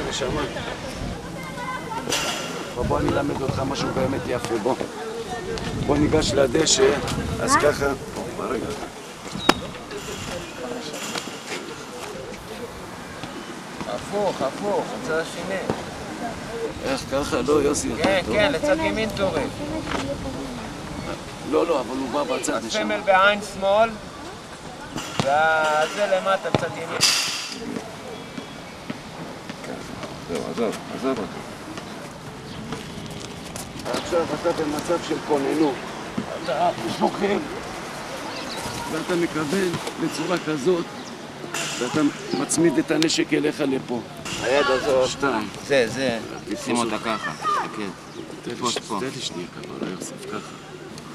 נשמה. בוא אני אלמד אותך משהו באמת יפה, בוא. בוא ניגש לדשא, אז ככה... רגע. הפוך, הצד השני. איך ככה? לא, יוסי. כן, לצד ימין תורי. לא, אבל הוא בא בצד. הסמל בעין שמאל, וזה למטה, בצד ימין. זהו, עזוב אותו. עכשיו אתה במצב של כוננות. אתה שוכב, ואתה מקבל בצורה כזאת, ואתה מצמיד את הנשק אליך לפה. היד הזאת. 2. זה. שים אותה ככה. תן לי שנייה ככה, יוסף, ככה.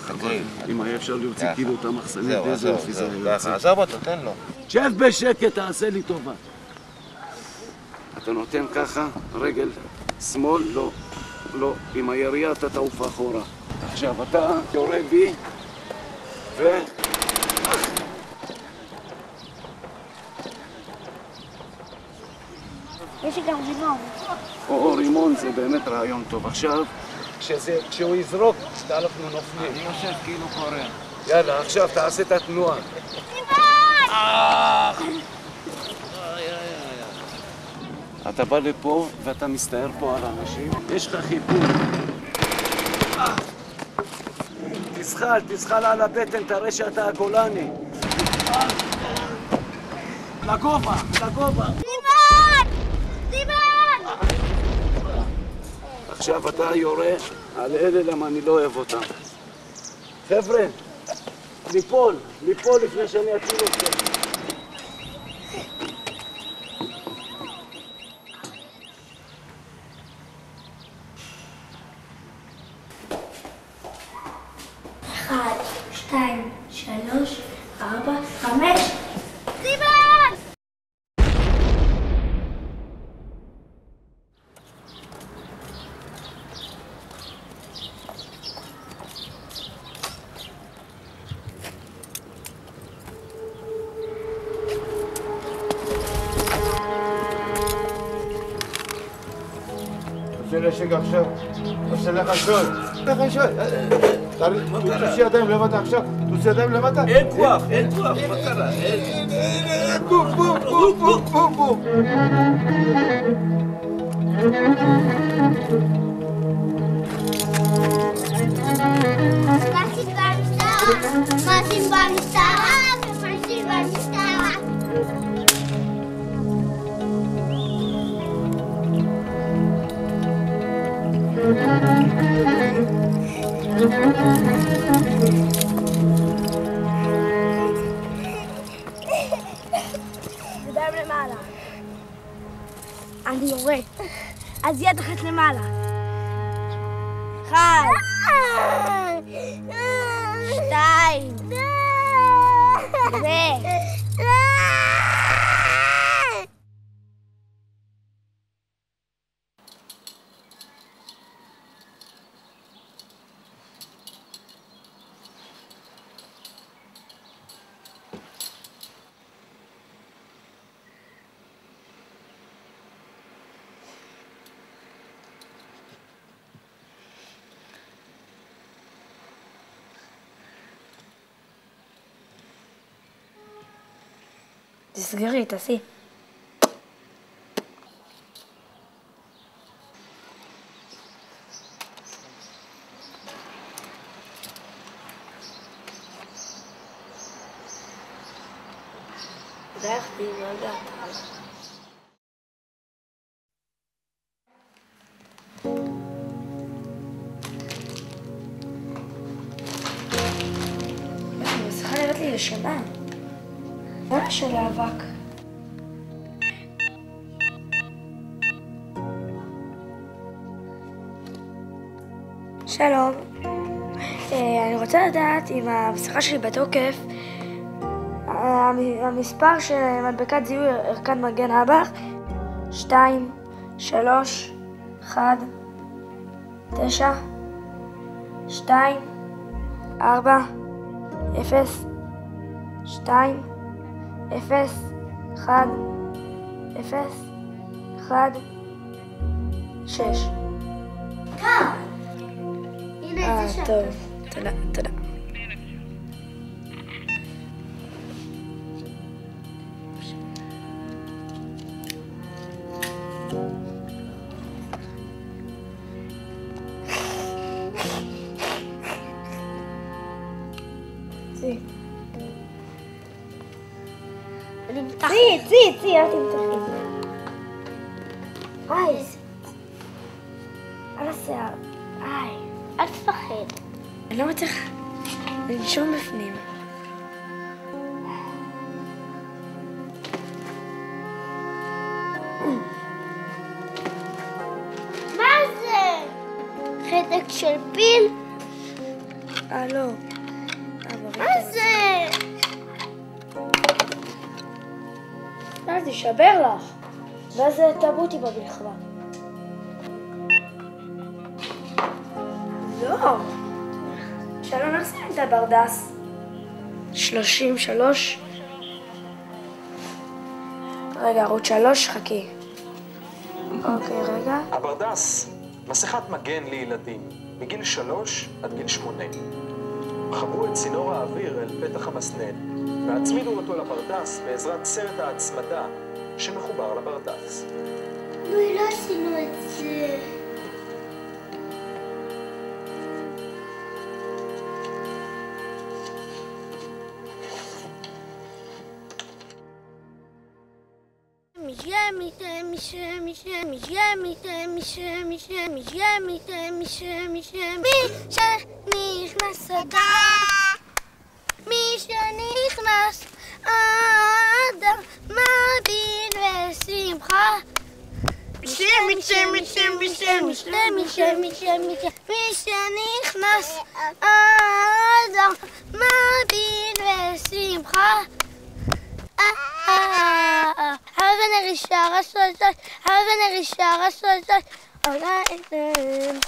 חכי. אם היה אפשר להוציא כאילו את המחסנית, איזה אופי זה היה יוצא. עזוב אותו, תן לו. שב בשקט, תעשה לי טובה. אתה נותן ככה, רגל שמאל, לא, עם הירייה אתה תעוף אחורה. עכשיו אתה יורה בי, יש לי גם רימון. או רימון זה באמת רעיון טוב. עכשיו, כשהוא יזרוק, אנחנו נופלים. אני יושב כאילו קורא. יאללה, עכשיו תעשה את התנועה. אתה בא לפה ואתה מסתער פה על אנשים, יש לך חיבור. תזחל על הבטן, תראה שאתה הגולני. לגובה. סימן! עכשיו אתה יורה על אלה למה אני לא אוהב אותם. חבר'ה, ליפול לפני שאני אציל אתכם. אחד, 2, 3, 4, 5. סימן! תעשה נשק עכשיו, תעשה לך שוד. תוציא ידיים למטה עכשיו, תוציא ידיים למטה. אין כוח, מה קרה? בום. מאשים במשטרה. ידיים למעלה. אני יורה. אז יד אחת למעלה. 1, 2, תסגרי, תעשי. דרכתי, לא יודעת. אני צריכה לראות לי לשנה. מה של האבק? שלום. אני רוצה לדעת אם המסכה שלי בתוקף, המספר של מדבקת זיהוי ערכת מגן אב"כ 2, 3, 1, 9, 2, 4, 0, 2, 0, 1, 0, 1, 6. כאן. הנה זה שם. טוב, תודה. אני מתחת. צי, אל תמתחי. איי, על השיער. איי. אל תפחד. אני לא מצליחה לנשום בפנים. מה זה? חדק של פיל? לא. מה זה? אל תישבר לך. ואז תמותי במלחמה. לא. שלא נשים את הברדס. 33. רגע, ערוץ 3, חכי. אוקיי, רגע. הברדס, מסכת מגן לילדים, מגיל 3 עד גיל 8. חברו את צינור האוויר אל פתח המסנן, והצמידו אותו לברדס בעזרת סרט ההצמדה שמחובר לברדס. לא עשינו את זה. מי שנכנס אדם מבין ושמחה. מי שנכנס אדם מבין ושמחה. האבן הראשונה עולה אליהם.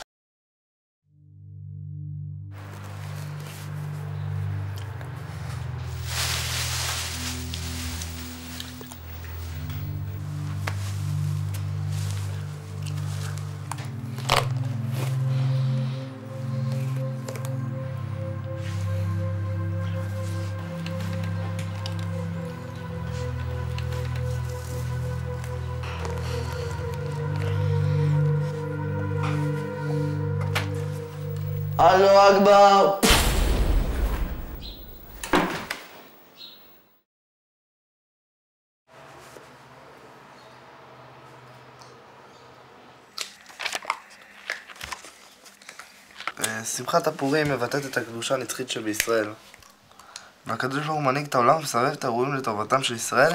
אללהו אכבר. שמחת הפורים מבטאת את הקדושה הנצחית שבישראל. והקדוש ברוך הוא מנהיג את העולם ומסובב את האירועים לטובתם של ישראל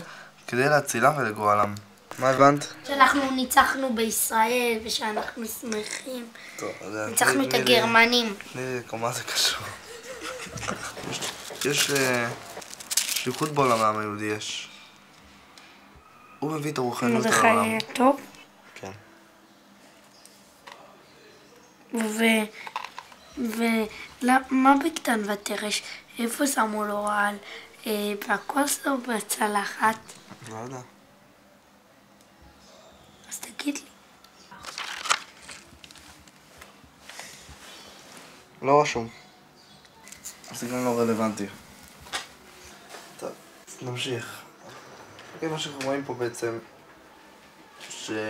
כדי להצילם ולגואלם. מה הבנת? שאנחנו ניצחנו בישראל ושאנחנו שמחים. טוב, ניצחנו את הגרמנים. תני לי מה זה קשור. יש שליחות בעולם העם היהודי, יש. הוא מביא את הרוחניות זה לעולם. חיי טוב. כן. ומה בקטן ותרש? איפה שמו לו רעל? בכוס או בצלחת? לא יודע. אז תגיד לי. לא רשום. זה גם לא רלוונטי. טוב, נמשיך. מה שאנחנו רואים פה בעצם שניצל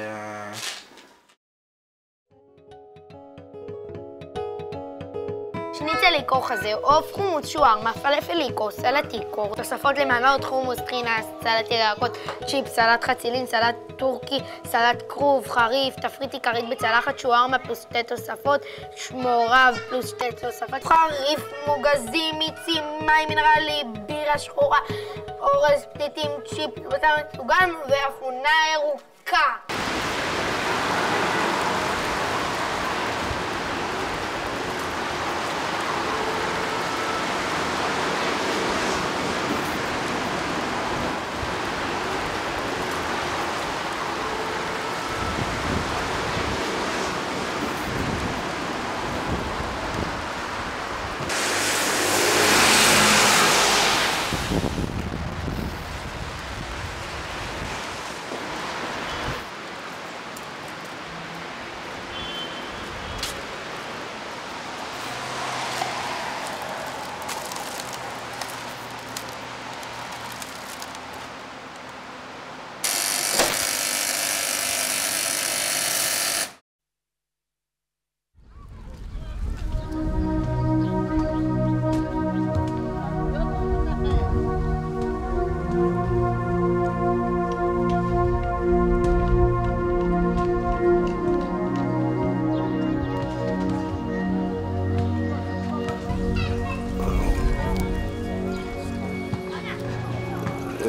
חזה, עוף, חומוס, שוארמה, פלאפליקו, סלטיקו, תוספות למנות, חומוס, טחינה, סלט ירקות, צ'יפס, סלט חצילין, סלט טורקי, סלט כרוב, חריף, תפריט עיקרית בצלחת, שוארמה פלוס 2 תוספות, שמורב פלוס 2 תוספות, חריף, מוגזים, מיצים, מים מינרלי, בירה שחורה, אורז, פתיתים, צ'יפ, בצל מסוגן ואפונה ירוקה.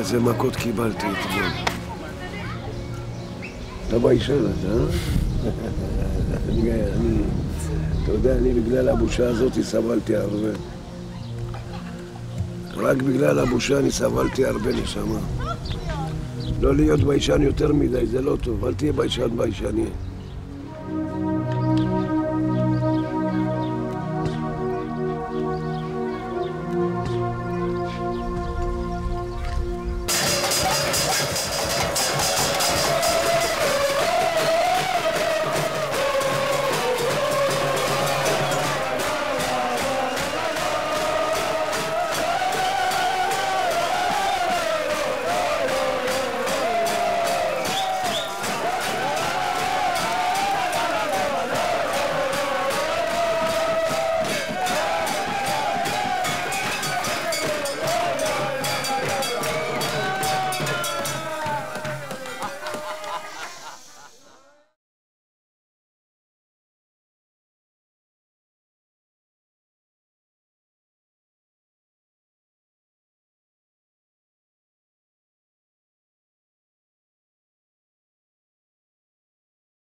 איזה מכות קיבלתי אתמול. אתה ביישן אז, אתה יודע, אני בגלל הבושה הזאת סבלתי הרבה. רק בגלל הבושה אני סבלתי הרבה נשמה. לא להיות ביישן יותר מדי, זה לא טוב. אל תהיה ביישן ביישני.